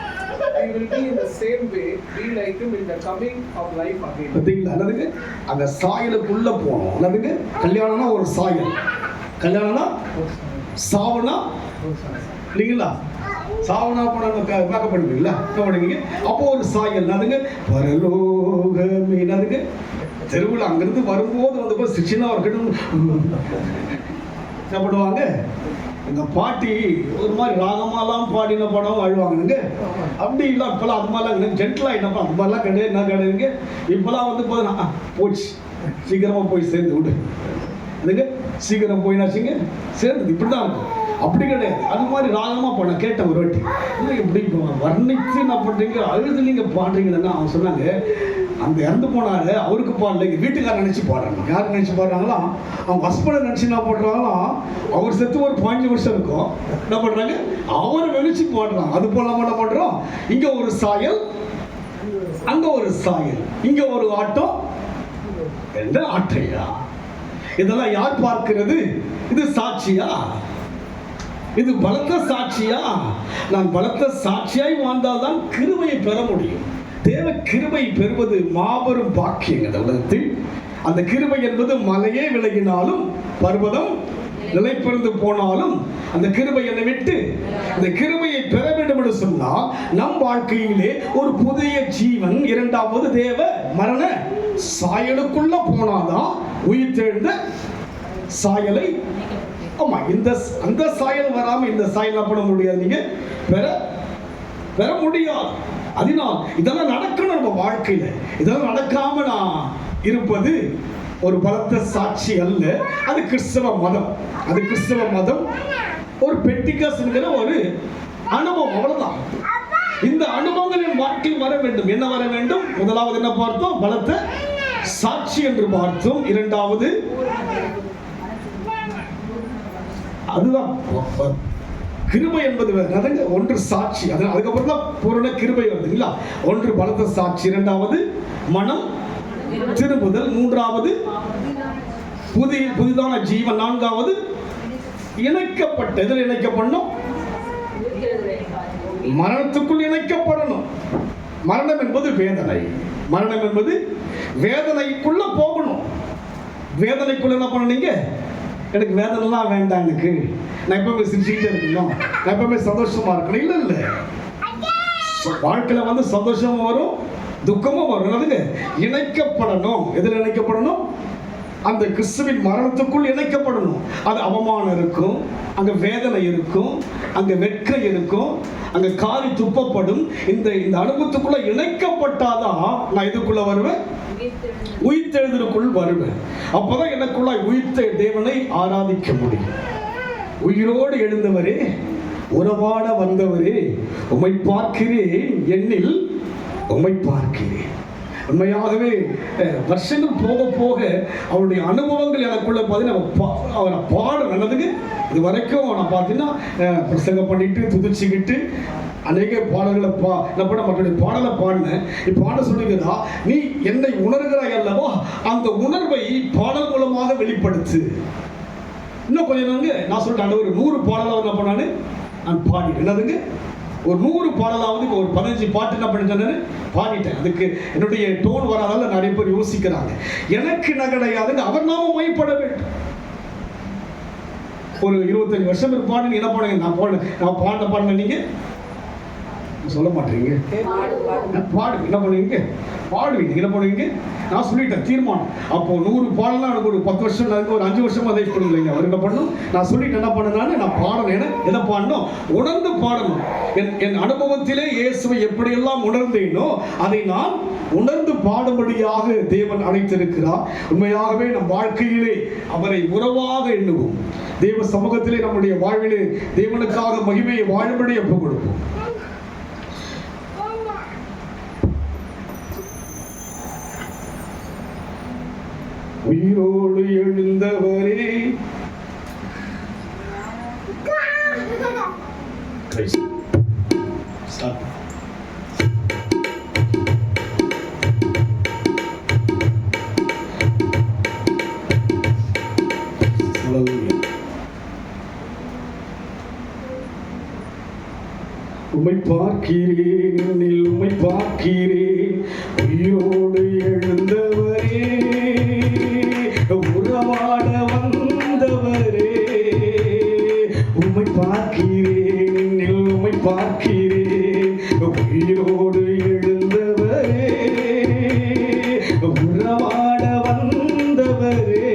we will be in the same way be like him in the coming of life again. பாத்தீங்களா, என்னதுங்க அந்த சாயலுக்குள்ள போனோம். என்னதுங்க, கல்யாணம்னா ஒரு சாயல், கல்யாணம்னா சாவனா இல்லைங்களா, சாவனா படம் மேக்கப் பண்ணுவீங்களா, என்ன பண்ணுவீங்க, அப்போ ஒரு சாயல். என்னதுங்க, பரலோகமே. என்னதுங்க, தெருவில் அங்கிருந்து வரும்போது வந்து சின்ன இருக்கட்டும் என்ன பண்ணுவாங்க, எங்க பாட்டி ஒரு மாதிரி ராகமாலாம் பாடின படம் அழுவாங்க. அப்படி இல்லை இப்பெல்லாம் அது மாதிரிலாம் ஜென்டலாக என்னப்பா அது மாதிரிலாம் கிடையாது. என்ன கிடையாதுங்க, இப்பெல்லாம் வந்து போச்சு, சீக்கிரமா போய் சேர்ந்து விடு, அதுங்க சீக்கிரம் போயினாச்சுங்க சேர்ந்து இப்படி தான் இருக்கும். அப்படி கிடையாது, அது மாதிரி ராகமா பண்ண கேட்டேன் ஒரு வாட்டி. இல்லை இப்படி வர்ணித்து என்ன பண்றீங்க, அழுதுலீங்க பாடுறீங்கன்னா அவங்க சொன்னாங்க, அந்த இறந்து போனாரு அவருக்கு பாடல, எங்க வீட்டுக்காரர் நினைச்சு பாடுறாங்க. யார் நினைச்சு பாடுறாங்களா, அவங்க ஹஸ்பண்டை நினைச்சு என்ன பண்றாங்களா, அவர் செத்து ஒரு 15 வருஷம் இருக்கும், என்ன பண்றாங்க, அவரை நினைச்சு பாடுறாங்க. அது போல நம்ம என்ன பண்றோம், இங்க ஒரு சாயல் அங்க ஒரு சாயல், இங்க ஒரு ஆட்டம் என்ற ஆட்டையா. இதெல்லாம் யார் பார்க்கிறது, இது சாட்சியா, இது பலத்த சாட்சியா. நான் பலத்த சாட்சியாய் வாழ்ந்தால்தான் கிருபையை பெற முடியும். தேவ கிருபை பெறுவது மாபெரும் பாக்கியம் இந்த உலகத்தில். அந்த கிருபை என்பது மலையே விலகினாலும் பர்வதம் நிலைப்பெறுந்து போனாலும் அந்த கிருபை என்னை விட்டு, அந்த கிருபையை பெற வேண்டும் என்று சொன்னால் நம் வாழ்க்கையிலே ஒரு புதிய ஜீவன், இரண்டாவது தேவ மரண சாயலுக்குள்ள போனாதான் உயிர்த்தெழுந்த சாயலை. ஆமா, இந்த அந்த சாயல் வராம இந்த சாயல் பண்ண முடியாது, நீங்க பெற முடியாது. அதனால் இதெல்லாம் நடக்கணும் நம்ம வாழ்க்கையில. இதெல்லாம் நடக்காம நான் இருப்பது ஒரு பலத்த சாட்சி அல்ல. அது கிறிஸ்தவ மதம், அது கிறிஸ்தவ மதம் ஒரு பெண்டிகாஸ்ங்கிற ஒரு அனுபவம், அவ்வளவுதான். இந்த அனுபவங்கள் என் வாழ்க்கையில் வர வேண்டும். என்ன வர வேண்டும், முதலாவது என்ன பார்த்தோம், பலத்த சாட்சி என்று பார்த்தோம். இரண்டாவது அதுதான் கிருபை என்பது ஒன்று சாட்சி, அதுக்கப்புறம் தான் பூரண கிருபை வருதுங்களா. ஒன்று பலத்த சாட்சி, இரண்டாவது மனம் திரும்புதல், மூன்றாவது புதிதான ஜீவன், நான்காவது இணைக்கப்பட்ட. எதில் இணைக்கப்படணும், மரணத்துக்குள் இணைக்கப்படணும். மரணம் என்பது வேதனை, மரணம் என்பது வேதனைக்குள்ள போகணும். வேதனைக்குள்ள என்ன பண்ணீங்க, எனக்கு வேதனைலாம் வேண்டாம், எனக்கு நான் எப்பவுமே சிரிச்சுக்கிட்டே இருக்கணும், நான் எப்பவுமே சந்தோஷமா இருக்கணும். இல்லை இல்லை, வாழ்க்கையில வந்து சந்தோஷமும் வரும் துக்கமும் வரும். அதுக்கு இணைக்கப்படணும். எதில் இணைக்கப்படணும், அந்த கிறிஸ்துவின் மரணத்துக்குள் இணைக்கப்படணும். அது அவமானம் இருக்கும், அங்க வேதனை இருக்கும், அங்க வெட்கம் இருக்கும், அங்க காரி துப்பப்படும். இந்த அனுபவத்துக்குள்ள இணைக்கப்பட்டாதான் நான் இதுக்குள்ள வருவேன், உயிர்த்தெழுதலுக்குள் வருவேன். அப்பதான் எனக்குள்ள உயிர்த்த தேவனை ஆராதிக்க முடியும். உயிரோடு எழுந்தவரே உறவாட வந்தவரே உம்மை பார்க்கிறேன், என்னில் உம்மை பார்க்கிறேன். உண்மையாகவே வருஷங்கள் போக போக அவருடைய அனுபவங்கள் எனக்குள்ள பார்த்தீங்கன்னா அவரை பாட நல்லதுங்க. இது வரைக்கும் நான் பார்த்தீங்கன்னா பிரசங்கம் பண்ணிட்டு துதிச்சுக்கிட்டு அநேக பாடல்களை என்ன பண்ண மற்றவருடைய பாடலை பாடினேன். இப்போ பாட சொல்லுகிறதா, நீ என்னை உணர்கிறாய் அல்லவா, அந்த உணர்வை பாடல் மூலமாக வெளிப்படுத்து. இன்னும் கொஞ்சம் நாங்க நான் சொல்லிட்டேன், ஒரு 100 பாடலாவது என்ன பண்ணான்னு நான் பாடி என்னதுங்க, ஒரு 100 பாடலாவது ஒரு 15 பாட்டு என்ன பண்ணி பாடிட்டேன். அதுக்கு என்னுடைய டோன் வராதால நிறைய பேர் யோசிக்கிறாங்க. எனக்கு நகடையாதுங்க, அவர் நாம மைப்பட வேண்டும். ஒரு 25 வருஷம் பாடுங்க என்ன பண்ணுங்க, நான் பாடின நீங்க சொல்ல மாட்டீங்க, பாடுங்க என்ன பண்ணுவீங்க, பாடுவீங்க என்ன பண்ணுவீங்க. நான் சொல்லிட்டேன் தீர்மானம். அப்போ 100 பாடலாம் எனக்கு ஒரு 10 வருஷம் ஒரு 5 வருஷமா அதை பண்ணுங்க. அவர் என்ன பண்ணணும், நான் சொல்லிட்டு என்ன பண்ணனால நான் பாடணும். எதை பாடணும், உணர்ந்து பாடணும். என் அனுபவத்திலே இயேசுவை எப்படியெல்லாம் உணர்ந்தேனோ அதை நான் உணர்ந்து பாடும்படியாக தேவன் அழைத்திருக்கிறார். உண்மையாகவே நம் வாழ்க்கையிலே அவரை உறவாக எண்ணுவோம். தேவ சமூகத்திலே நம்முடைய வாழ்விலே தேவனுக்காக மகிமையை வாழும்படி ஒப்புக் கொடுப்போம். உயிரோடு எழுந்தவரே, உம்மை பார்க்கிறேன், என்னில் உம்மை பார்க்கிறேன். உயிரோடு எழுந்தவரே, உறவாட வந்தவரே, உம்மை பார்க்கிறேன், என்னில் உம்மை பார்க்கிறேன். உயிரோடு எழுந்தவரே, உறவாட வந்தவரே,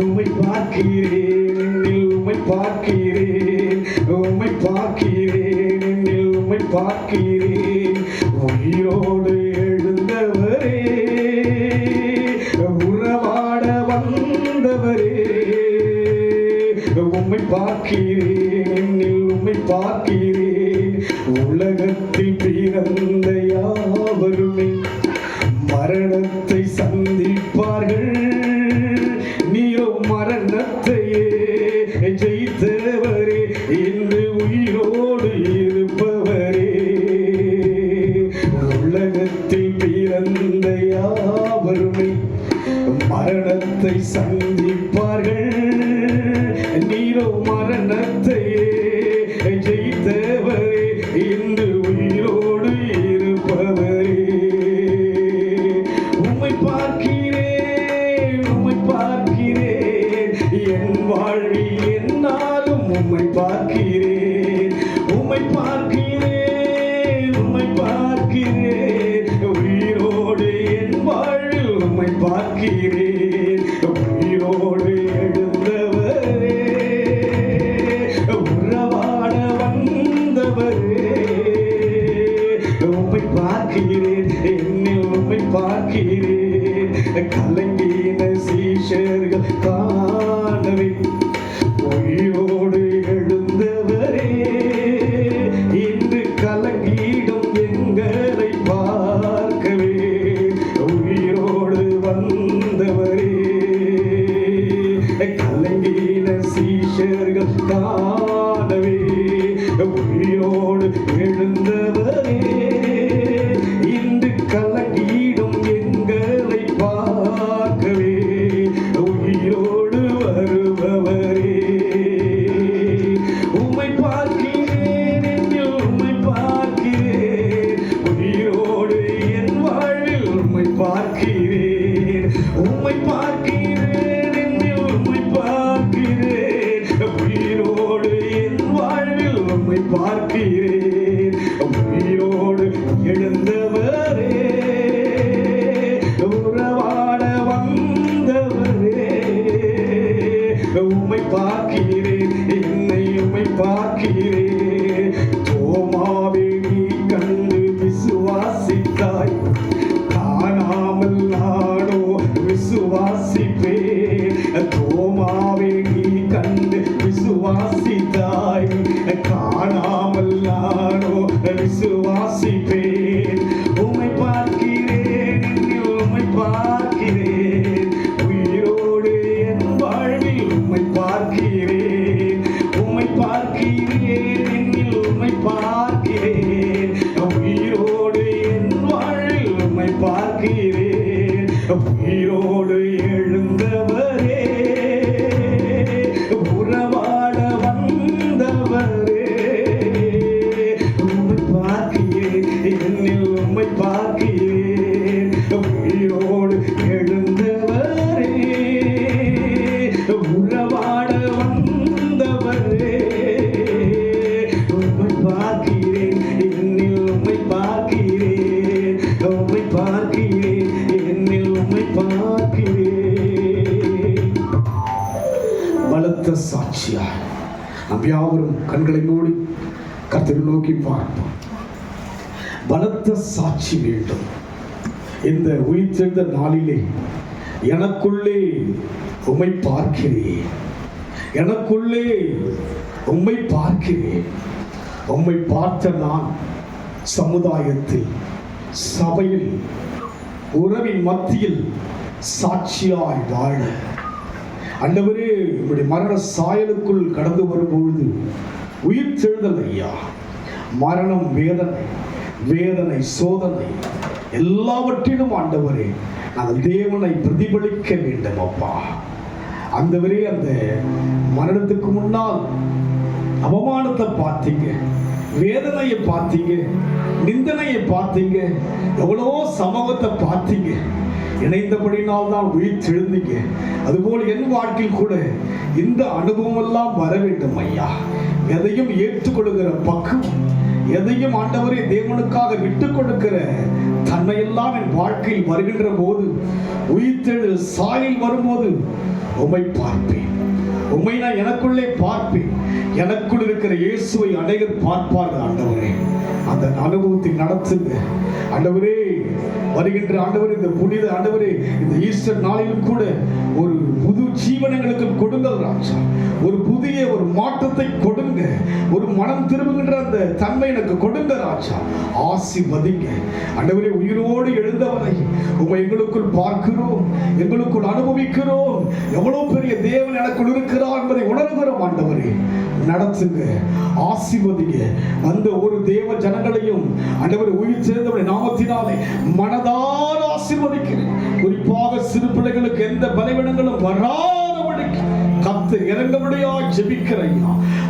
உம்மை பார்க்கிறேன், என்னில் உம்மை பார்க்கிறேன். உம்மை பார்க்கிறேன், என்னில் உம்மை பார்க்கிறேன். உயிரோடு எழுந்தவரே, உறவாட வந்தவரே, உம்மை பார்க்கிறேன், என்னில் உம்மை பார்க்கிறேன். உலகத்தில் பிறந்த யாவருமே மரணத்தை சந்திப்பார்கள், நீரோ மரணத்தையே ஜெயித்தவரே, இன்று உயிரோடு இருப்பவரே. உலகத்தில் பிறந்த யாவருமே மரணத்தை சந்திப்பார்கள், நீரோ மரணத்தையே ஜெயித்தவரே, இன்று உயிரோடு இருப்பவரே. உம்மை பார்க்கிறேன், உம்மை பார்க்கிறேன், என் வாழ்வில் என்னாலும் உம்மை பார்க்கிறேன். உம்மை பார்க்கிறேன், உம்மை பார்க்கிறேன், உயிரோடு என் வாழ்வில் உம்மை பார்க்கிறேன். உயிரோடு எழுந்தவரே, உறவாட வந்தவரே, உம்மை பார்க்கிறேன், என்னில் உம்மை பார்க்கிறேன். கலங்கின சீஷர்கள் காணவே உயிரோடு எழுந்தவரே, இன்று கலங்கிடும் எங்களை பார்க்கவே உயிரோடு வந்தவரே. கலங்கின சீஷர்கள் காணவே உயிரோடு எழுந்தவரே, இன்று கலங்கிடும் எங்களை பார்க்கவே உயிரோடு வருபவரே. உம்மை பார்க்கிறேன், என்னில் உம்மை பார்க்கிறேன். உயிரோடு என் வாழ்வில் உம்மை பார்க்கிறேன். உம்மை பார்க்கிறேன், என்னில் உம்மை பார்க்கிறேன். உயிரோடு என் வாழ்வில் உம்மை பார்க்கிறேன். உயிரோடு எழுந்தவரே, உறவாட வந்தவரே, உம்மை பார்க்கிறேன், என்னை உம்மை பார்க்கிறேன். தோமாவே நீ கண்டு விசுவாசித்தாய், காணாமல் நானோ விசுவாசிப்பேன். பார்க்கிறேன். உயிரோடு எழுந்தவரே, உறவாட வந்தவரே, உம்மை பார்க்கிறேன், என்னில் உம்மை பார்க்கிறேன். உயிரோடு எழுந்தவரே, உறவாட வந்தவரே, உம்மை பார்க்கிறேன், என்னில் உம்மை பார்க்கிறேன். உம்மை பார்க்கிறேன், என்னில் உம்மை பார்க்கிறேன். பலத்த சாட்சியாய் நாம் யாவரும் கண்களை மூடி கர்த்தரை நோக்கி பார்ப்போம். பலத்த சாட்சி வேண்டும். இந்த உயிர்த்தெழுந்த நாளிலே எனக்குள்ளே உம்மை பார்க்கிறேன், எனக்குள்ளே உம்மை பார்க்கிறேன். உம்மை பார்த்த நான் சமுதாயத்தில், சபையில், உறவின் மத்தியில் சாட்சியாய் வாழ ஆண்டவரே உம்முடைய மரண சாயலுக்குள் கடந்து வரும்பொழுது உயிர் தெழுதல் ஐயா, மரணம், வேதனை, வேதனை, சோதனை எல்லாவற்றிலும் ஆண்டவரே நாங்கள் தேவனை பிரதிபலிக்க வேண்டும் அப்பா. ஆண்டவரே அந்த மரணத்துக்கு முன்னால் அவமானத்தை பார்த்தீங்க, வேதனையை பார்த்தீங்க, நிந்தனையை பார்த்தீங்க, எவ்வளோ சமூகத்தை பார்த்தீங்க. இணைந்தபடினால் தான் உயிர் தெழுந்தீங்க. அதுபோல் என் வாழ்க்கையில் கூட இந்த அனுபவம் எல்லாம் வர வேண்டும் ஐயா. எதையும் ஏற்றுக்கொள்கிற பக்குவம், எதையும் ஆண்டவரே தேவனுக்காக விட்டு கொடுக்கிற தன்மையெல்லாம் என் வாழ்க்கையில் வருகின்ற போது, உயிர்த்தெழுதல் சாயல் வரும்போது உம்மை பார்ப்பேன். உம்மை நான் எனக்குள்ளே பார்ப்பேன். எனக்குள் இருக்கிற இயேசுவை அநேகர் பார்ப்பார்கள் ஆண்டவரே. அந்த அனுபவத்தை நடத்துங்க ஆண்டவரே. வருகின்ற ஆண்டவரே, இந்த புனித ஆண்டவரே, இந்த ஈஸ்டர் நாளிலும் கூட ஒரு புது ஜீவனங்களுக்கு கொடுங்கள் ராஜா. ஒரு புதிய ஒரு மாற்றத்தை கொடுங்க. ஒரு மனம் திரும்புகின்ற அந்த தன்மை எனக்கு கொடுங்க ராஜா. ஆசீர்வதிங்க ஆண்டவரே. உயிரோடு எழுந்தவரை உம்மை எங்களுக்குள் பார்க்கிறோம், எங்களுக்குள் அனுபவிக்கிறோம். எவ்வளவு பெரிய தேவன் எனக்குள் இருக்கிறார் என்பதை உணர்கிறோம் ஆண்டவரே. நடத்துங்க, ஆசீர்வதிங்க. அந்த ஒரு தேவ ஜனங்களையும் ஆண்டவரே உயிர் சேர்ந்தவரை நாமத்தினாலே மனதார ஆசீர்வதிக்கிறேன். குறிப்பாக சிறு பிள்ளைகளுக்கு எந்த பலவீனங்களும் வராதபடிக்கு கர்த்தர் இறங்கும்படியாய் ஜெபிக்கிறேன்.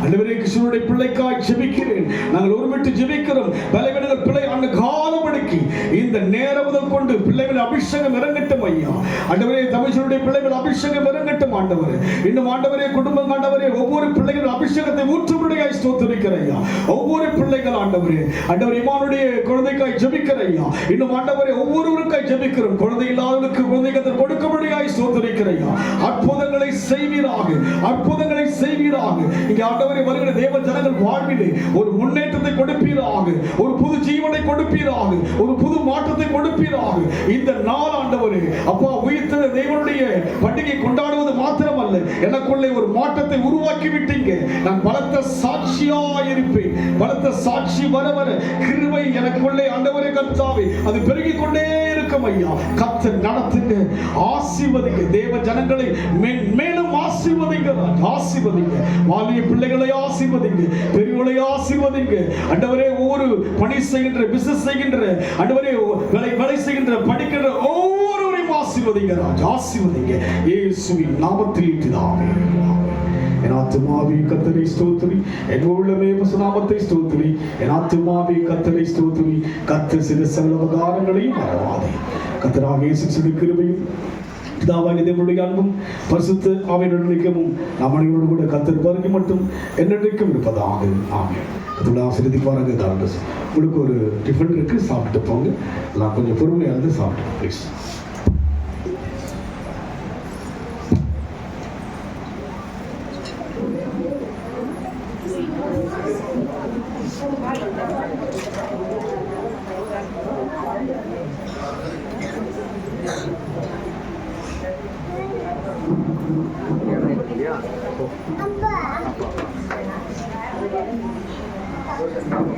ஆண்டவரே கிருஷ்ணனுடைய பிள்ளைக்காய் ஜெபிக்கிறேன். நாங்கள் ஒருமிட்டு ஜெபிக்கிறோம். பலவீனங்கள் பிள்ளை ஆண்டு காலபடிக்கு இந்த நேரம் முதல் கொண்டு பிள்ளைகள் அபிஷேகம் இறங்கட்டும் ஐயா. ஆண்டவரே தமிழ்ச்சனுடைய பிள்ளைகள் அபிஷேகம் இறங்கட்டும் ஆண்டவரே. இன்னும் ஆண்டவரே குடும்பம் ஆண்டவரே ஒவ்வொரு பிள்ளைகள் அபிஷேகத்தை ஊற்றும்படியாய் ஸ்தோத்திரிக்கிறேன் ஐயா. ஒவ்வொரு பிள்ளைகள் ஆண்டவரே, ஆண்டவர் இமானுடைய குழந்தைக்காய் ஜெபிக்கிறேன் ஐயா. இன்னும் ஆண்டவரே ஒவ்வொருவருக்காய் ஜெபிக்கிறோம். குழந்தை இல்லாதவர்களுக்கு குழந்தைகளை கொடுக்கும்படியாய் ஸ்தோத்திரிக்கிறேன் ஐயா. அற்புதங்களை செய்வீராக, அற்புதங்களை செய்வீராக. இங்கே ஆண்டவரே வருகிற தேவ ஜனங்கள் வாழ்விலே ஒரு முன்னேற்றத்தை கொடுப்பீராக, ஒரு புது ஜீவனை கொடுப்பீராக, ஒரு புது மாற்றத்தை கொடுப்பீராக. இந்த நாள் ஆண்டவரே அப்பா உயிர்த்த தேவனுடைய பண்டிகை கொண்டாடுவது மாத்திரமல்ல, எனக்குள்ளே ஒரு மாற்றத்தை உருவாக்கி விட்டீங்க. நான் பலத்த சாட்சியாய் இருப்பேன். பலத்த சாட்சி வர வர கிருபை எனக்குள்ளே ஆண்டவரே கர்த்தாவே அது பெருகிக் கொண்டே இருக்கும் ஐயா. கர்த்தர் நடத்துங்க, ஆசீர்வதிங்க. தேவ ஜனங்களை மேலும் ஆசீர்வதிங்க, ஆசீர்வதிங்க. வாலிய பிள்ளைகளை ஆசீர்வதிங்க, பெரியவர்களை ஆசீர்வதிங்க ஆண்டவரே. ஒவ்வொரு பணி செய்கின்ற, பிசினஸ் செய்கின்ற ஆண்டவரே, வேலை செய்கின்ற, படிக்கின்ற ஒவ்வொருவரையும் ஆசீர்வதிங்க ராஜா, ஆசீர்வதிங்க இயேசுவின் நாமத்தில் பிதாவே. என் ஆத்துமாவே கர்த்தரை ஸ்தோத்திரி, என் உள்ளமே நாமத்தை ஸ்தோத்திரி. என் ஆத்துமாவே கர்த்தரை ஸ்தோத்திரி. கர்த்தர் செய்த சகல உபகாரங்களையும் மறவாதே. கர்த்தராகிய இயேசுவின் கிருபையும் பிதாவாகிய தேவனுடைய அன்பும் பரிசுத்த ஆவியின் ஐக்கியமும் நம் அனைவரோடு கூட கர்த்தர் வருகை மட்டும் என்னென்றைக்கும் இருப்பதாக. ஆமென். கர்த்தருடைய ஆசீர்வதிப்பாராக. காரணம் உங்களுக்கு ஒரு டிஃபன் இருக்கு, சாப்பிட்டு போங்க. எல்லாம் கொஞ்சம் பொறுமையாக இருந்து சாப்பிட்டு ப்ளீஸ். Yeah.